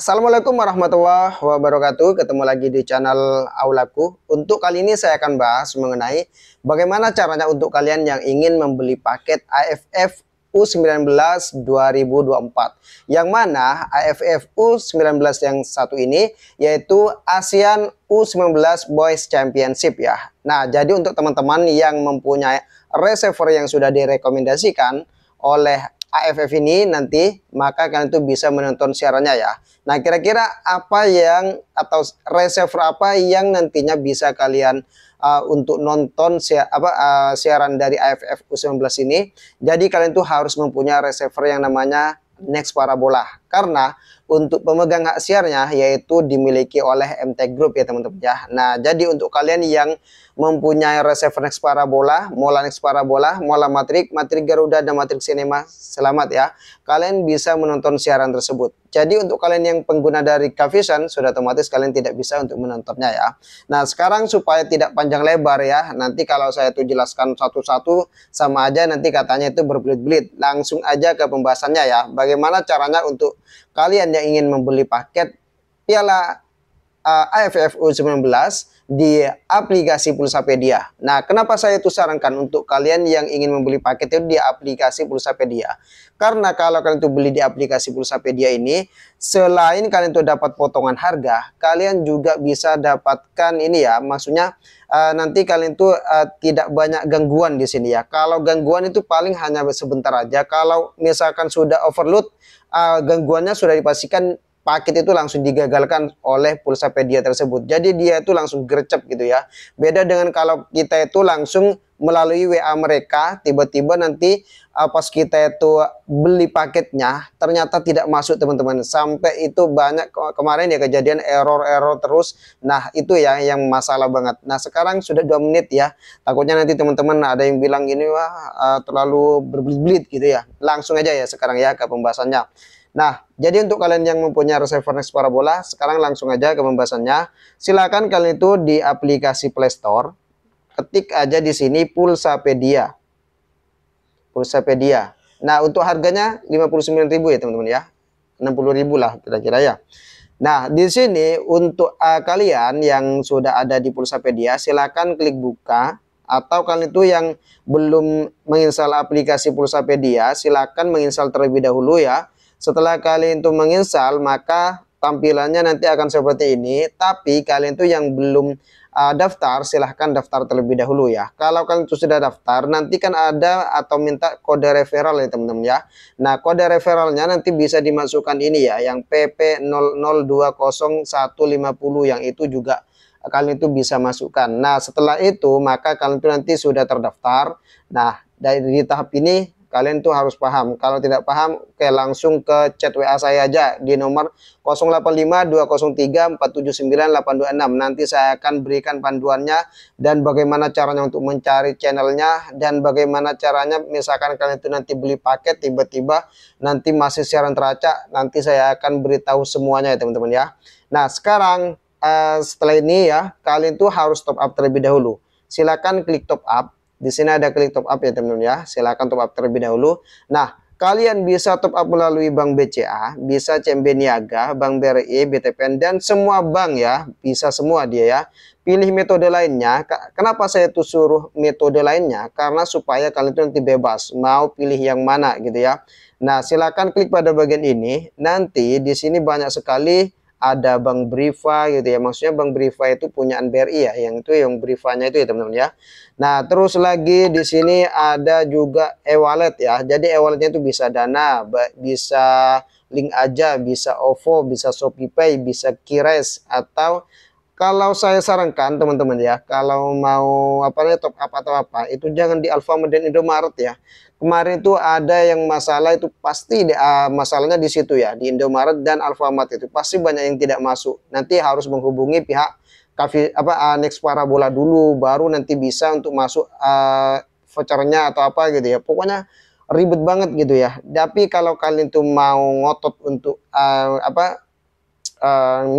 Assalamualaikum warahmatullahi wabarakatuh. Ketemu lagi di channel Aulaku. Untuk kali ini saya akan bahas mengenai bagaimana caranya untuk kalian yang ingin membeli paket AFF U19 2024. Yang mana AFF U19 yang satu ini yaitu ASEAN U19 Boys Championship ya. Nah, jadi untuk teman-teman yang mempunyai reservoir yang sudah direkomendasikan oleh AFF ini nanti, maka kalian itu bisa menonton siarannya ya. Nah, kira-kira apa yang atau reserver apa yang nantinya bisa kalian untuk nonton siaran dari AFF U19 ini. Jadi kalian tuh harus mempunyai reserver yang namanya Next Parabola, karena untuk pemegang hak siarnya yaitu dimiliki oleh MT Group ya teman-teman ya. Nah, jadi untuk kalian yang mempunyai reserver Next Parabola, Mola Next Parabola, Mola Matrix, Matrix Garuda dan Matrix Cinema, selamat ya. Kalian bisa menonton siaran tersebut. Jadi untuk kalian yang pengguna dari Kavision, sudah otomatis kalian tidak bisa untuk menontonnya ya. Nah, sekarang supaya tidak panjang lebar ya, nanti kalau saya tuh jelaskan satu-satu sama aja nanti katanya itu berbelit-belit. Langsung aja ke pembahasannya ya. Bagaimana caranya untuk kalian yang ingin membeli paket Piala AFF U19 di aplikasi Pulsapedia. Nah, kenapa saya itu sarankan untuk kalian yang ingin membeli paket itu di aplikasi Pulsapedia? Karena kalau kalian itu beli di aplikasi Pulsapedia ini, selain kalian itu dapat potongan harga, kalian juga bisa dapatkan ini ya, maksudnya nanti kalian itu tidak banyak gangguan di sini ya. Kalau gangguan itu paling hanya sebentar aja. Kalau misalkan sudah overload, gangguannya sudah dipastikan paket itu langsung digagalkan oleh Pulsapedia tersebut. Jadi dia itu langsung gercep gitu ya. Beda dengan kalau kita itu langsung melalui WA mereka, tiba-tiba nanti pas kita itu beli paketnya ternyata tidak masuk teman-teman. Sampai itu banyak kemarin ya kejadian error terus. Nah, itu ya yang masalah banget. Nah, sekarang sudah 2 menit ya. Takutnya nanti teman-teman ada yang bilang ini wah terlalu berbelit-belit gitu ya. Langsung aja ya sekarang ya ke pembahasannya. Nah, jadi untuk kalian yang mempunyai reservoir Next Parabola, sekarang langsung aja ke pembahasannya. Silakan kalian itu di aplikasi Play Store, ketik aja di sini Pulsapedia. Pulsapedia. Nah, untuk harganya 59.000 ya teman-teman ya. 60.000 lah kira-kira ya. Nah, di sini untuk kalian yang sudah ada di Pulsapedia, silakan klik buka. Atau kalian itu yang belum menginstal aplikasi Pulsapedia, silakan menginstal terlebih dahulu ya. Setelah kalian itu menginstal, maka tampilannya nanti akan seperti ini. Tapi kalian itu yang belum daftar, silahkan daftar terlebih dahulu ya. Kalau kalian itu sudah daftar, nanti kan ada atau minta kode referral ya teman-teman ya. Nah, kode referralnya nanti bisa dimasukkan ini ya, yang PP00200150 yang itu juga kalian itu bisa masukkan. Nah, setelah itu maka kalian itu nanti sudah terdaftar. Nah, dari tahap ini kalian tuh harus paham. Kalau tidak paham, oke langsung ke chat WA saya aja di nomor 085203479826. Nanti saya akan berikan panduannya dan bagaimana caranya untuk mencari channelnya dan bagaimana caranya misalkan kalian itu nanti beli paket tiba-tiba nanti masih siaran teracak, nanti saya akan beritahu semuanya ya teman-teman ya. Nah, sekarang setelah ini ya, kalian tuh harus top up terlebih dahulu. Silakan klik top up. Di sini ada klik top up ya teman-teman ya. Silakan top up terlebih dahulu. Nah, kalian bisa top up melalui Bank BCA, bisa CMB Niaga, Bank BRI, BTPN dan semua bank ya. Bisa semua dia ya. Pilih metode lainnya. Kenapa saya tuh suruh metode lainnya? Karena supaya kalian tuh nanti bebas mau pilih yang mana gitu ya. Nah, silakan klik pada bagian ini. Nanti di sini banyak sekali ada Bank Briva gitu ya, maksudnya Bank Briva itu punyaan BRI ya, yang itu yang Brivanya itu ya teman-teman ya. Nah, terus lagi di sini ada juga e-wallet ya. Jadi e-walletnya itu bisa Dana, bisa Link Aja, bisa OVO, bisa ShopeePay, bisa Qres, atau kalau saya sarankan teman-teman ya, kalau mau top up atau apa, itu jangan di Alfamart dan Indomaret ya. Kemarin itu ada yang masalah itu pasti masalahnya di situ ya, di Indomaret dan Alfamart itu pasti banyak yang tidak masuk. Nanti harus menghubungi pihak Next Parabola dulu, baru nanti bisa untuk masuk vouchernya atau apa gitu ya. Pokoknya ribet banget gitu ya. Tapi kalau kalian tuh mau ngotot untuk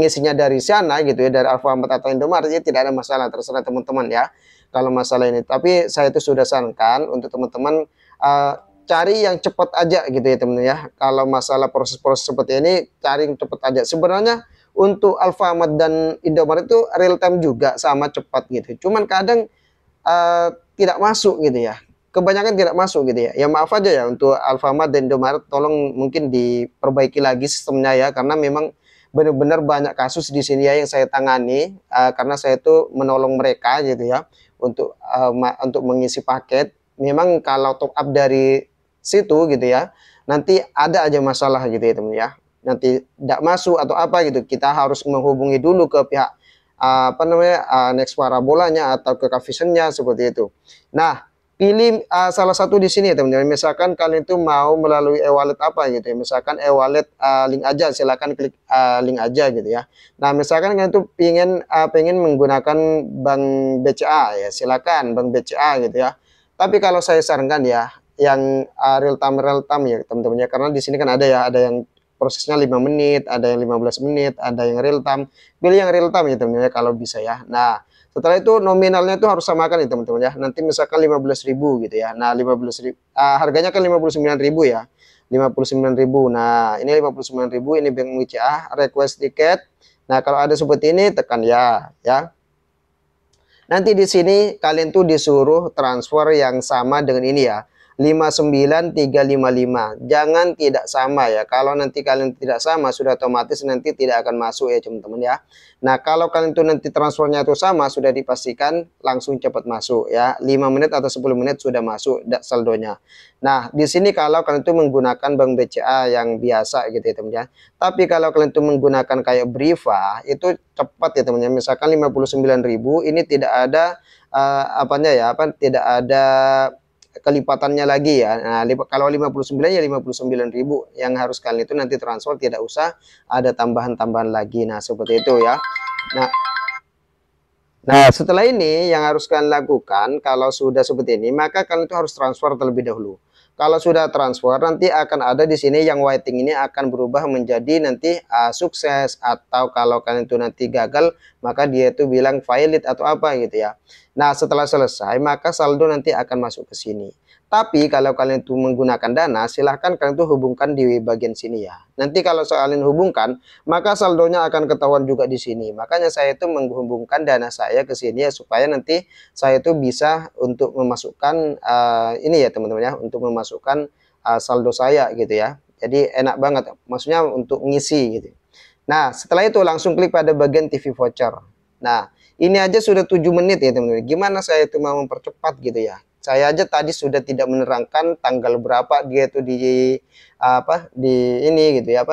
ngisinya dari sana gitu ya, dari Alfamart atau Indomaret, ya tidak ada masalah, terserah teman-teman ya kalau masalah ini. Tapi saya itu sudah sarankan untuk teman-teman cari yang cepat aja gitu ya teman-teman ya. Kalau masalah proses-proses seperti ini cari yang cepat aja. Sebenarnya untuk Alfamart dan Indomaret itu real time juga sama cepat gitu. Cuman kadang tidak masuk gitu ya. Kebanyakan tidak masuk gitu ya. Ya maaf aja ya untuk Alfamart dan Indomaret, tolong mungkin diperbaiki lagi sistemnya ya, karena memang benar-benar banyak kasus di sini ya yang saya tangani, karena saya itu menolong mereka gitu ya untuk mengisi paket. Memang kalau top up dari situ gitu ya, nanti ada aja masalah gitu ya teman ya. Nanti tidak masuk atau apa gitu, kita harus menghubungi dulu ke pihak apa namanya Next Parabolanya atau ke Kavisionnya seperti itu. Nah, pilih salah satu di sini teman-teman. Misalkan kalian itu mau melalui e-wallet apa gitu ya. Misalkan e-wallet link aja, silakan klik link aja gitu ya. Nah, misalkan kalian itu pengen menggunakan bank BCA ya, silakan bank BCA gitu ya. Tapi kalau saya sarankan ya yang real time ya teman-teman ya, karena di sini kan ada ya, ada yang prosesnya 5 menit, ada yang 15 menit, ada yang real time. Pilih yang real time ya teman-teman ya kalau bisa ya. Nah, setelah itu nominalnya itu harus samakan ya teman-teman ya. Nanti misalkan 15.000 gitu ya. Nah, 15.000 harganya kan 59.000 ya. 59.000. Nah, ini 59.000, ini bank BCA, request tiket. Nah, kalau ada seperti ini tekan ya. Nanti di sini kalian tuh disuruh transfer yang sama dengan ini ya, 59355. Jangan tidak sama ya. Kalau nanti kalian tidak sama, sudah otomatis nanti tidak akan masuk ya teman-teman ya. Nah, kalau kalian tuh nanti transfernya itu sama, sudah dipastikan langsung cepat masuk ya. 5 menit atau 10 menit sudah masuk saldonya. Nah, di sini kalau kalian tuh menggunakan bank BCA yang biasa gitu ya teman-teman ya. Tapi kalau kalian tuh menggunakan kayak Briva, itu cepat ya teman-teman. Misalkan 59.000, ini tidak ada tidak ada kelipatannya lagi ya. Nah, kalau 59 ya 59.000 yang harus kalian itu nanti transfer, tidak usah ada tambahan-tambahan lagi. Nah, seperti itu ya. Nah, setelah ini yang harus kalian lakukan kalau sudah seperti ini, maka kalian itu harus transfer terlebih dahulu. Kalau sudah transfer, nanti akan ada di sini yang waiting ini akan berubah menjadi nanti sukses, atau kalau kalian itu nanti gagal, maka dia itu bilang valid atau apa gitu ya. Nah, setelah selesai, maka saldo nanti akan masuk ke sini. Tapi kalau kalian itu menggunakan dana, silahkan kalian itu hubungkan di bagian sini ya. Nanti kalau kalian hubungkan, maka saldonya akan ketahuan juga di sini. Makanya saya itu menghubungkan dana saya ke sini ya, supaya nanti saya itu bisa untuk memasukkan ini ya teman-teman ya, untuk memasukkan saldo saya gitu ya. Jadi enak banget, maksudnya untuk ngisi gitu. Nah, setelah itu langsung klik pada bagian TV voucher. Nah, ini aja sudah 7 menit ya teman-teman. Gimana saya itu mau mempercepat gitu ya. Saya aja tadi sudah tidak menerangkan tanggal berapa dia itu di ini gitu ya,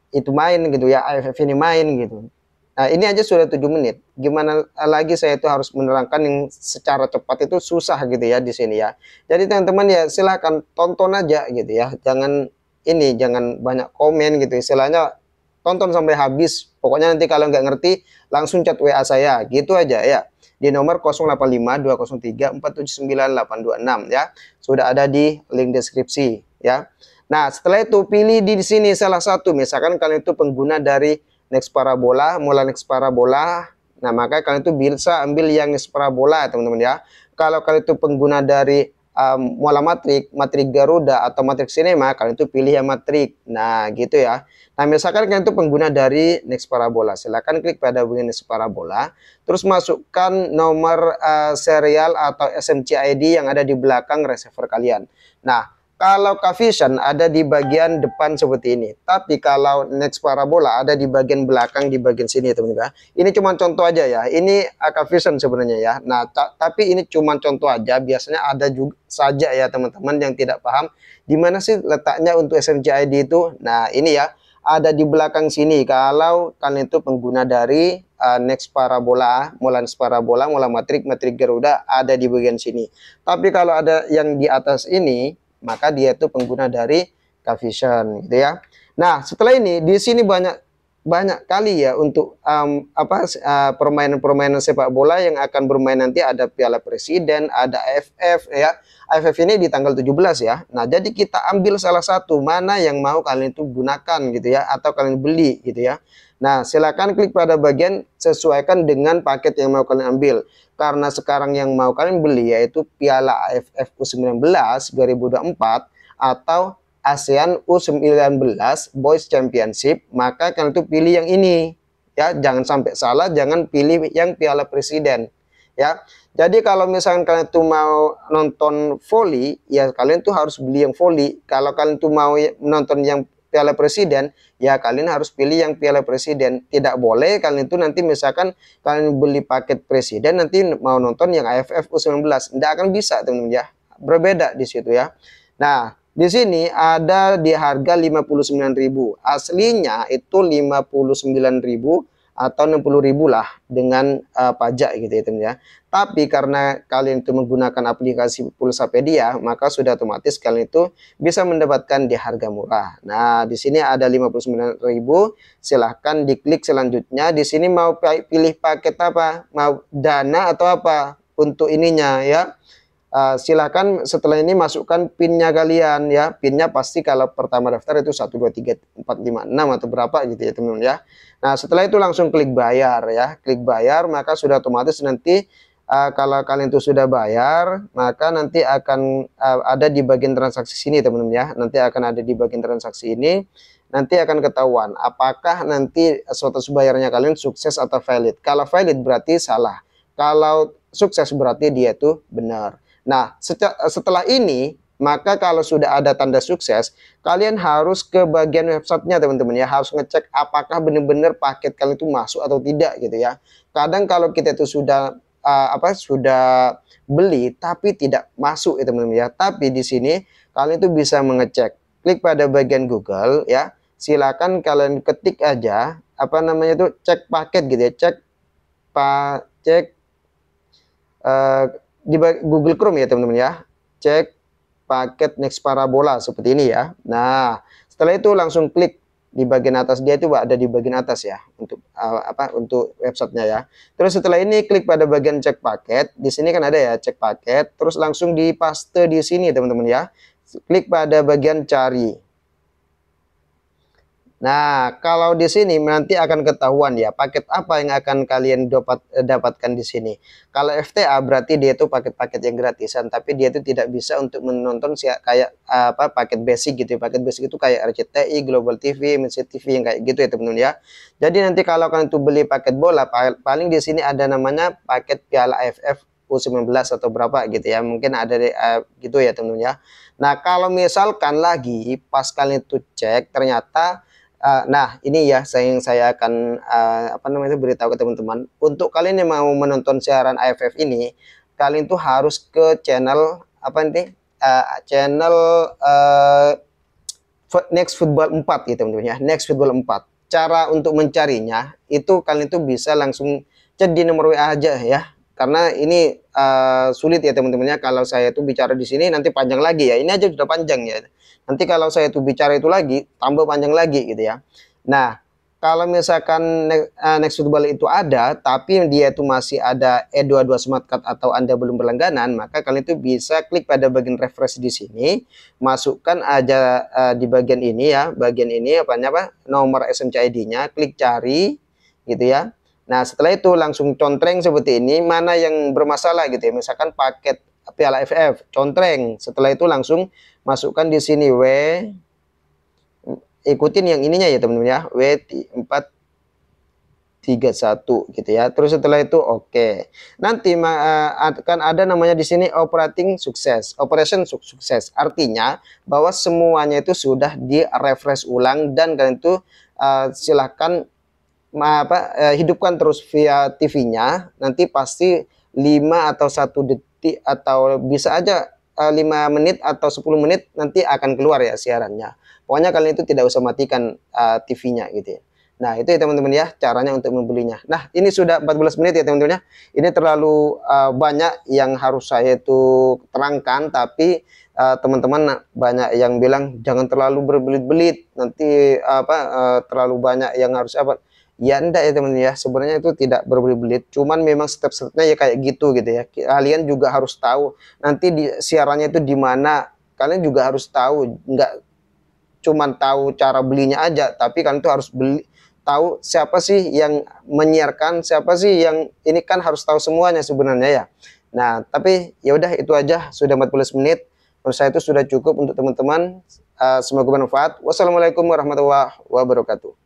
itu main gitu ya, AFF ini main gitu. Nah, ini aja sudah 7 menit. Gimana lagi saya itu harus menerangkan yang secara cepat, itu susah gitu ya di sini ya. Jadi teman-teman ya silahkan tonton aja gitu ya. Jangan banyak komen gitu. Istilahnya tonton sampai habis. Pokoknya nanti kalau nggak ngerti langsung chat WA saya gitu aja ya. Di nomor 085203479826 ya. Sudah ada di link deskripsi ya. Nah, setelah itu pilih di sini salah satu. Misalkan kalian itu pengguna dari Next Parabola, Mola Next Parabola. Nah, maka kalian itu bisa ambil yang Next Parabola teman-teman ya. Kalau kalian itu pengguna dari Mola Matrik Garuda atau Matrik Cinema, kalian itu pilih yang Matrik. Nah, gitu ya. Nah, misalkan kalian itu pengguna dari Next Parabola, silakan klik pada bagian Next Parabola, terus masukkan nomor serial atau SMC ID yang ada di belakang receiver kalian. Nah, kalau Kavision ada di bagian depan seperti ini, tapi kalau Next Parabola ada di bagian belakang, di bagian sini teman-teman. Ini cuma contoh aja ya, ini Kavision sebenarnya ya. Nah, tapi ini cuma contoh aja, biasanya ada juga saja ya teman-teman yang tidak paham di mana sih letaknya untuk SMC ID itu. Nah, ini ya, ada di belakang sini. Kalau kalian itu pengguna dari Next Parabola, Mola Next Parabola, Mola Matrik Garuda, ada di bagian sini. Tapi kalau ada yang di atas ini, maka dia itu pengguna dari Kavision gitu ya. Nah, setelah ini di sini banyak banyak kali ya untuk permainan-permainan sepak bola yang akan bermain nanti. Ada Piala Presiden, ada AFF ya. AFF ini di tanggal 17 ya. Nah, jadi kita ambil salah satu mana yang mau kalian itu gunakan gitu ya, atau kalian beli gitu ya. Nah, silakan klik pada bagian sesuaikan dengan paket yang mau kalian ambil. Karena sekarang yang mau kalian beli yaitu Piala AFF U19 2024 atau ASEAN U19 Boys Championship, maka kalian tuh pilih yang ini ya, jangan sampai salah, jangan pilih yang Piala Presiden ya. Jadi kalau misalkan kalian tuh mau nonton volley ya, kalian tuh harus beli yang volley. Kalau kalian tuh mau nonton yang Piala Presiden ya, kalian harus pilih yang Piala Presiden. Tidak boleh kalian tuh nanti misalkan kalian beli paket Presiden nanti mau nonton yang AFF U19, tidak akan bisa teman-teman ya, berbeda di situ ya. Nah, di sini ada di harga 59.000. Aslinya itu 59.000 atau 60.000 lah dengan pajak gitu ya teman ya. Tapi karena kalian itu menggunakan aplikasi Pulsapedia, maka sudah otomatis kalian itu bisa mendapatkan di harga murah. Nah, di sini ada 59.000. Silahkan diklik selanjutnya. Di sini mau pilih paket apa? Mau dana atau apa untuk ininya ya. Silakan setelah ini masukkan pinnya kalian ya. Pinnya pasti kalau pertama daftar itu 1 2 3 4 5 6 atau berapa gitu ya teman-teman ya. Nah, setelah itu langsung klik bayar ya. Klik bayar, maka sudah otomatis nanti kalau kalian itu sudah bayar, maka nanti akan ada di bagian transaksi sini teman-teman ya. Nanti akan ada di bagian transaksi ini. Nanti akan ketahuan apakah nanti status bayarnya kalian sukses atau valid. Kalau valid berarti salah. Kalau sukses berarti dia itu benar. Nah, setelah ini, maka kalau sudah ada tanda sukses, kalian harus ke bagian websitenya teman-teman ya, harus ngecek apakah benar-benar paket kalian itu masuk atau tidak gitu ya. Kadang kalau kita itu sudah sudah beli tapi tidak masuk ya teman-teman ya. Tapi di sini kalian itu bisa mengecek. Klik pada bagian Google ya. Silakan kalian ketik aja apa namanya itu, cek paket gitu ya, cek di Google Chrome ya teman-teman ya, cek paket Next Parabola seperti ini ya. Nah, setelah itu langsung klik di bagian atas, dia itu ada di bagian atas ya untuk untuk websitenya ya. Terus setelah ini klik pada bagian cek paket. Di sini kan ada ya cek paket, terus langsung dipaste di sini teman-teman ya. Klik pada bagian cari. Nah, kalau di sini nanti akan ketahuan ya paket apa yang akan kalian dapatkan di sini. Kalau FTA berarti dia itu paket-paket yang gratisan, tapi dia itu tidak bisa untuk menonton kayak paket basic gitu. Paket basic itu kayak RCTI, Global TV, Mensih TV yang kayak gitu ya teman-teman ya. Jadi nanti kalau kalian itu beli paket bola, paling di sini ada namanya paket Piala AFF U19 atau berapa gitu ya. Mungkin ada gitu ya teman-teman ya. Nah, kalau misalkan lagi pas kalian itu cek ternyata nah ini ya saya akan beritahu ke teman-teman, untuk kalian yang mau menonton siaran AFF ini, kalian tuh harus ke channel channel Next Football 4 gitu teman-teman ya, Next Football 4. Cara untuk mencarinya itu kalian tuh bisa langsung chat di nomor WA aja ya, karena ini sulit ya teman-teman ya. Kalau saya tuh bicara di sini nanti panjang lagi ya, ini aja sudah panjang ya. Nanti kalau saya tuh bicara itu lagi tambah panjang lagi gitu ya. Nah, kalau misalkan Next Football itu ada tapi dia itu masih ada E22 Smart Card atau Anda belum berlangganan, maka kalian itu bisa klik pada bagian refresh di sini, masukkan aja di bagian ini ya, bagian ini nomor SMC ID-nya, klik cari gitu ya. Nah, setelah itu langsung contreng seperti ini, mana yang bermasalah gitu ya. Misalkan paket Piala AFF, contreng. Setelah itu langsung masukkan di sini ikutin yang ininya ya teman-teman ya, W431 gitu ya. Terus setelah itu oke. Nanti akan ada namanya di sini operation sukses. Artinya bahwa semuanya itu sudah di-refresh ulang dan kalian itu silahkan hidupkan terus via TV-nya. Nanti pasti 5 atau 1 detik atau bisa aja 5 menit atau 10 menit nanti akan keluar ya siarannya. Pokoknya kalian itu tidak usah matikan TV-nya gitu ya. Nah, itu ya teman-teman ya caranya untuk membelinya. Nah, ini sudah 14 menit ya teman-teman ya. Ini terlalu banyak yang harus saya itu terangkan, tapi teman-teman banyak yang bilang jangan terlalu berbelit-belit, nanti terlalu banyak yang harus apa. Ya enggak ya teman ya, sebenarnya itu tidak berbelit-belit, cuman memang step-stepnya ya kayak gitu ya. Kalian juga harus tahu nanti di siarannya itu di mana, kalian juga harus tahu, enggak cuman tahu cara belinya aja, tapi kalian tuh harus tahu siapa sih yang menyiarkan, siapa sih yang ini, kan harus tahu semuanya sebenarnya ya. Nah, tapi ya udah itu aja, sudah 14 menit. Menurut saya itu sudah cukup untuk teman-teman. Semoga bermanfaat. Wassalamualaikum warahmatullahi wabarakatuh.